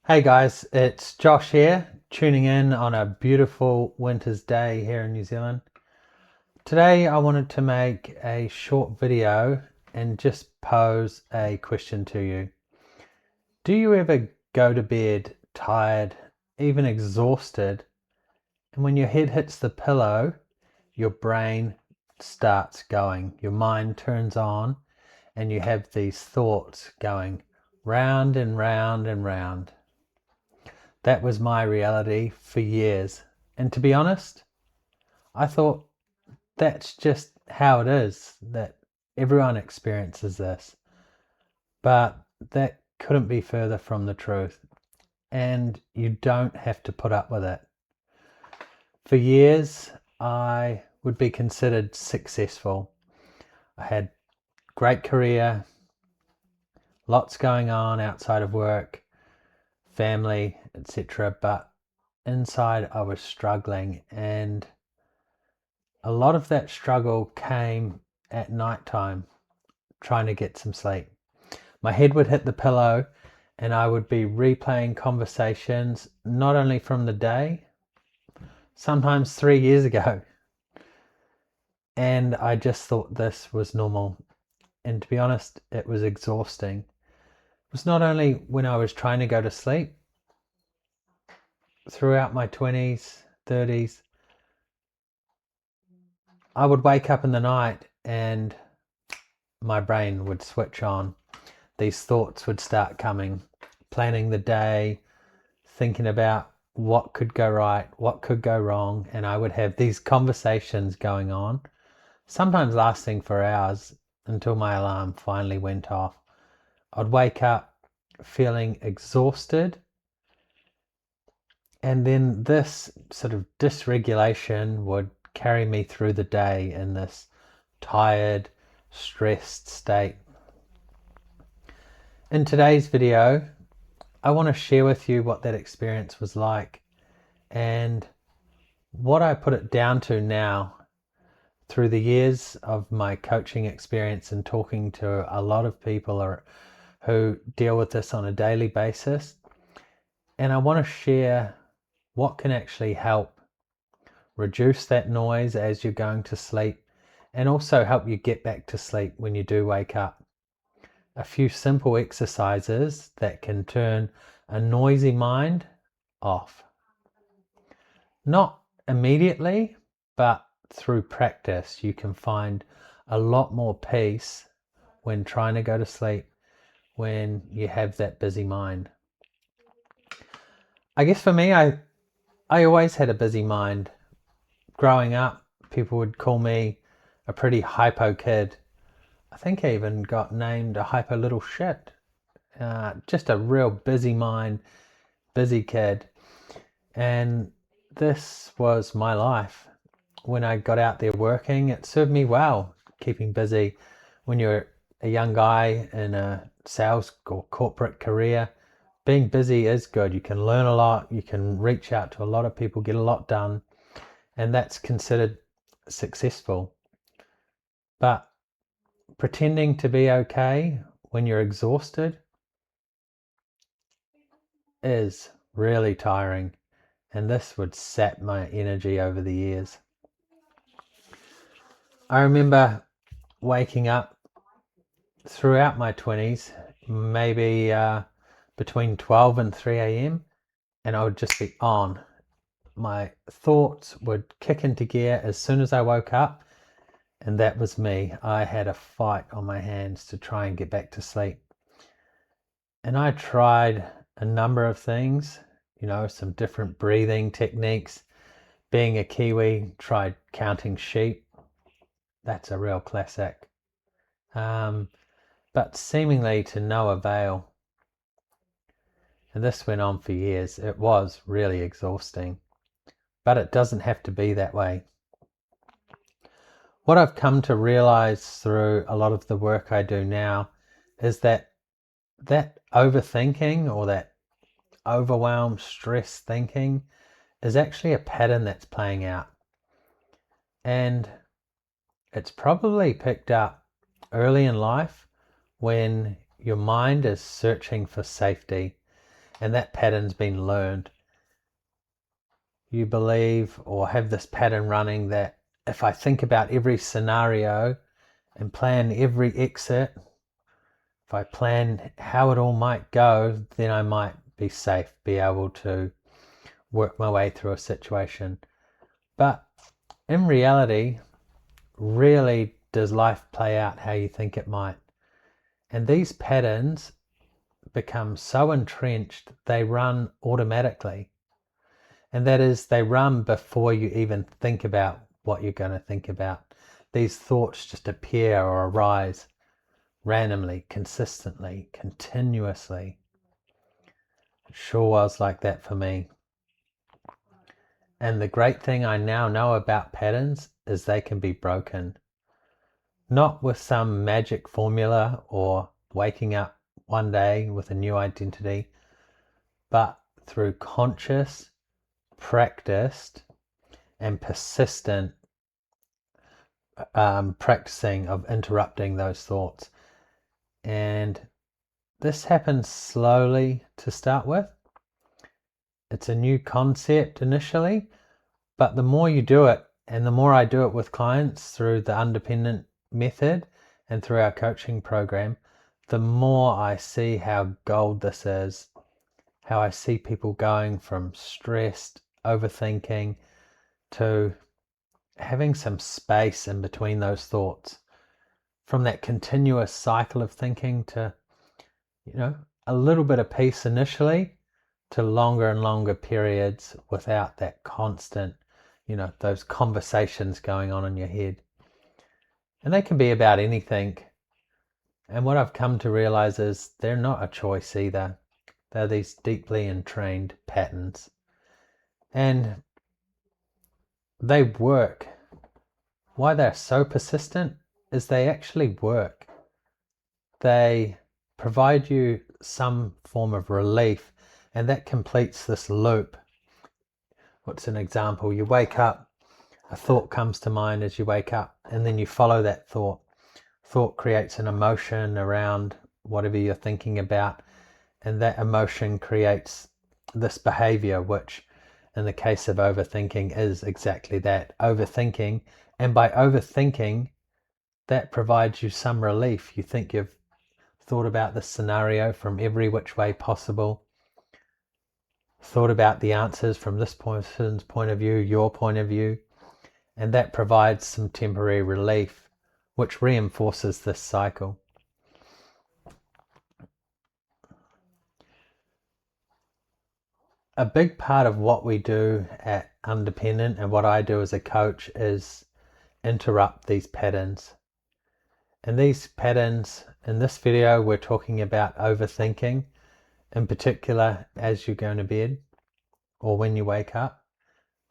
Hey guys, it's Josh here, tuning in on a beautiful winter's day here in New Zealand. Today I wanted to make a short video and just pose a question to you. Do you ever go to bed tired, even exhausted, and when your head hits the pillow, your brain starts going, your mind turns on, and you have these thoughts going round and round and round? That was my reality for years. And to be honest, I thought that's just how it is, that everyone experiences this. But that couldn't be further from the truth. And you don't have to put up with it. For years, I would be considered successful. I had great career, lots going on outside of work, family, etc. But inside, I was struggling, and a lot of that struggle came at night time, trying to get some sleep. My head would hit the pillow and I would be replaying conversations, not only from the day, sometimes 3 years ago. And I just thought this was normal. And to be honest, it was exhausting. It was not only when I was trying to go to sleep, throughout my 20s, 30s, I would wake up in the night and my brain would switch on. These thoughts would start coming, planning the day, thinking about what could go right, what could go wrong, and I would have these conversations going on, sometimes lasting for hours until my alarm finally went off. I'd wake up feeling exhausted, and then this sort of dysregulation would carry me through the day in this tired, stressed state. In today's video, I want to share with you what that experience was like and what I put it down to now through the years of my coaching experience and talking to a lot of people who deal with this on a daily basis. And I want to share what can actually help reduce that noise as you're going to sleep and also help you get back to sleep when you do wake up. A few simple exercises that can turn a noisy mind off. Not immediately, but through practice, you can find a lot more peace when trying to go to sleep when you have that busy mind. I guess for me, I always had a busy mind. Growing up, people would call me a pretty hypo kid. I think I even got named a hypo little shit. Just a real busy mind, busy kid. And this was my life. When I got out there working, it served me well, keeping busy. When you're a young guy in a sales or corporate career, being busy is good. You can learn a lot, you can reach out to a lot of people, get a lot done, and that's considered successful. But pretending to be okay when you're exhausted is really tiring, and this would sap my energy over the years. I remember waking up throughout my 20s, maybe between 12 and 3 a.m., and I would just be on. My thoughts would kick into gear as soon as I woke up, and that was me. I had a fight on my hands to try and get back to sleep. And I tried a number of things, some different breathing techniques. Being a Kiwi, tried counting sheep. That's a real classic. But seemingly to no avail. And this went on for years. It was really exhausting. But it doesn't have to be that way. What I've come to realize through a lot of the work I do now is that overthinking or that overwhelmed, stress thinking is actually a pattern that's playing out. And it's probably picked up early in life when your mind is searching for safety. and that pattern's been learned. You believe or have this pattern running that if I think about every scenario and plan every exit, if I plan how it all might go, then I might be safe, be able to work my way through a situation. But in reality, rarely does life play out how you think it might. And these patterns become so entrenched, they run automatically. And that is, they run before you even think about what you're going to think about. These thoughts just appear or arise randomly, consistently, continuously. It sure was like that for me. And the great thing I now know about patterns is they can be broken. Not with some magic formula or waking up one day with a new identity, but through conscious, practiced, and persistent practicing of interrupting those thoughts. And this happens slowly to start with. It's a new concept initially, but the more you do it, and the more I do it with clients through the Undependant method and through our coaching program, the more I see how gold this is, how I see people going from stressed, overthinking, to having some space in between those thoughts, from that continuous cycle of thinking to, a little bit of peace initially, to longer and longer periods without that constant, those conversations going on in your head. And they can be about anything. And what I've come to realize is they're not a choice either. They're these deeply entrained patterns. And they work. Why they're so persistent is they actually work. They provide you some form of relief, and that completes this loop. What's an example? You wake up, a thought comes to mind as you wake up, and then you follow that thought. Thought creates an emotion around whatever you're thinking about, and that emotion creates this behavior, which in the case of overthinking is exactly that, overthinking. And by overthinking, that provides you some relief. You think you've thought about the scenario from every which way possible, thought about the answers from this person's point of view, your point of view, and that provides some temporary relief, which reinforces this cycle. A big part of what we do at Undependent and what I do as a coach is interrupt these patterns. And these patterns, in this video, we're talking about overthinking, in particular as you're going to bed or when you wake up,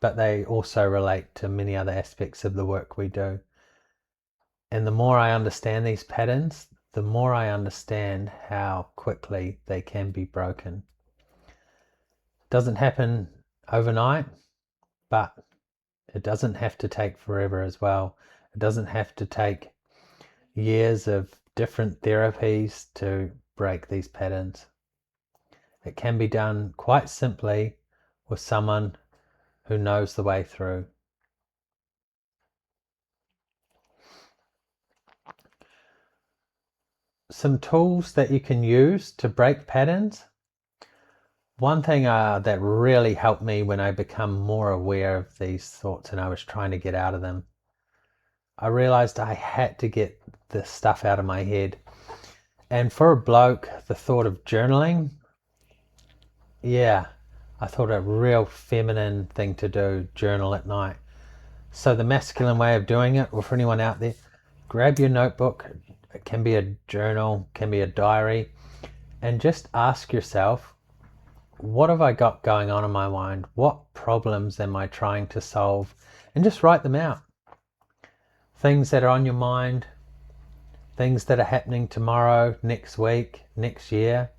but they also relate to many other aspects of the work we do. And the more I understand these patterns, the more I understand how quickly they can be broken. It doesn't happen overnight, but it doesn't have to take forever as well. It doesn't have to take years of different therapies to break these patterns. It can be done quite simply with someone who knows the way through. Some tools that you can use to break patterns. One thing that really helped me when I become more aware of these thoughts and I was trying to get out of them, I realized I had to get this stuff out of my head. And for a bloke, the thought of journaling, I thought a real feminine thing to do, journal at night. So the masculine way of doing it, or for anyone out there, grab your notebook. It can be a journal, can be a diary, and just ask yourself, what have I got going on in my mind? What problems am I trying to solve? And just write them out. Things that are on your mind, things that are happening tomorrow, next week, next year,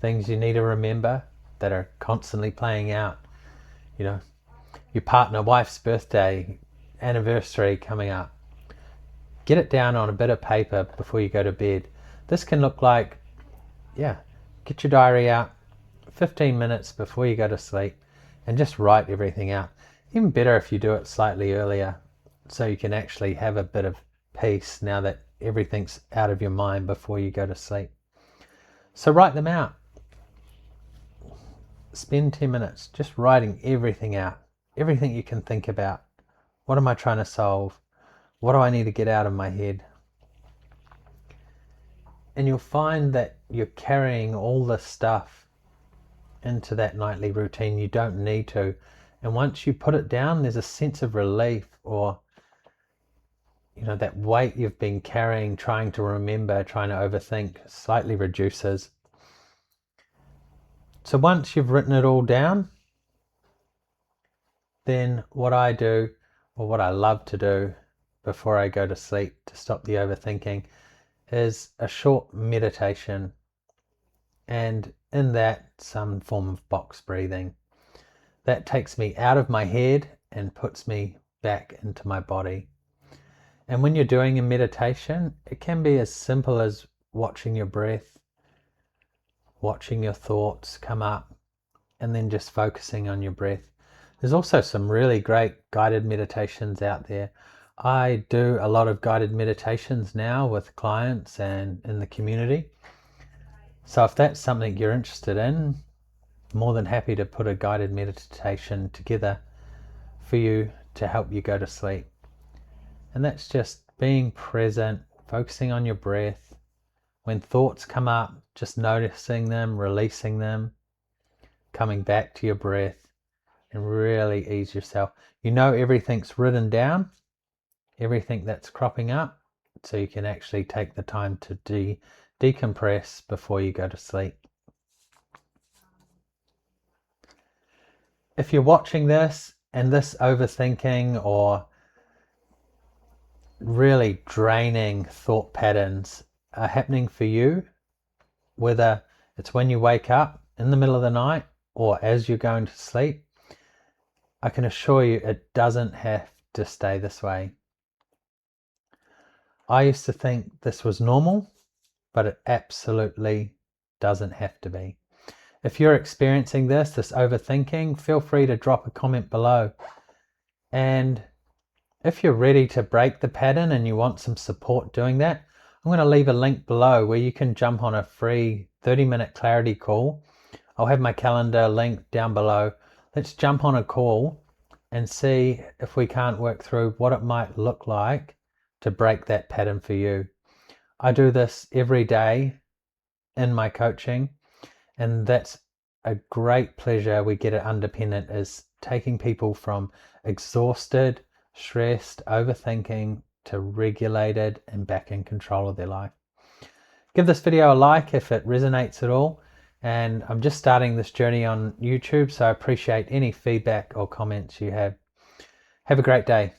things you need to remember that are constantly playing out. Your partner, wife's birthday, anniversary coming up. Get it down on a bit of paper before you go to bed. This can look like, get your diary out, 15 minutes before you go to sleep and just write everything out. Even better if you do it slightly earlier so you can actually have a bit of peace now that everything's out of your mind before you go to sleep. So write them out. Spend 10 minutes just writing everything out, everything you can think about. What am I trying to solve? What do I need to get out of my head? And you'll find that you're carrying all this stuff into that nightly routine. You don't need to. And once you put it down, there's a sense of relief, or that weight you've been carrying, trying to remember, trying to overthink, slightly reduces. So once you've written it all down, then what I do, or what I love to do before I go to sleep to stop the overthinking, is a short meditation, and in that some form of box breathing. That takes me out of my head and puts me back into my body. And when you're doing a meditation, it can be as simple as watching your breath, watching your thoughts come up, and then just focusing on your breath. There's also some really great guided meditations out there. I do a lot of guided meditations now with clients and in the community. So if that's something you're interested in, more than happy to put a guided meditation together for you to help you go to sleep. And that's just being present, focusing on your breath. When thoughts come up, just noticing them, releasing them, coming back to your breath, and really ease yourself. Everything's written down, everything that's cropping up, so you can actually take the time to decompress before you go to sleep. If you're watching this and this overthinking or really draining thought patterns are happening for you, whether it's when you wake up in the middle of the night or as you're going to sleep, I can assure you it doesn't have to stay this way. I used to think this was normal, but it absolutely doesn't have to be. If you're experiencing this overthinking, feel free to drop a comment below. And if you're ready to break the pattern and you want some support doing that, I'm going to leave a link below where you can jump on a free 30-minute clarity call. I'll have my calendar link down below. Let's jump on a call and see if we can't work through what it might look like to break that pattern for you. I do this every day in my coaching, and that's a great pleasure we get at Undependent, is taking people from exhausted, stressed, overthinking to regulated and back in control of their life. Give this video a like if it resonates at all. And I'm just starting this journey on YouTube, so I appreciate any feedback or comments you have. Have a great day.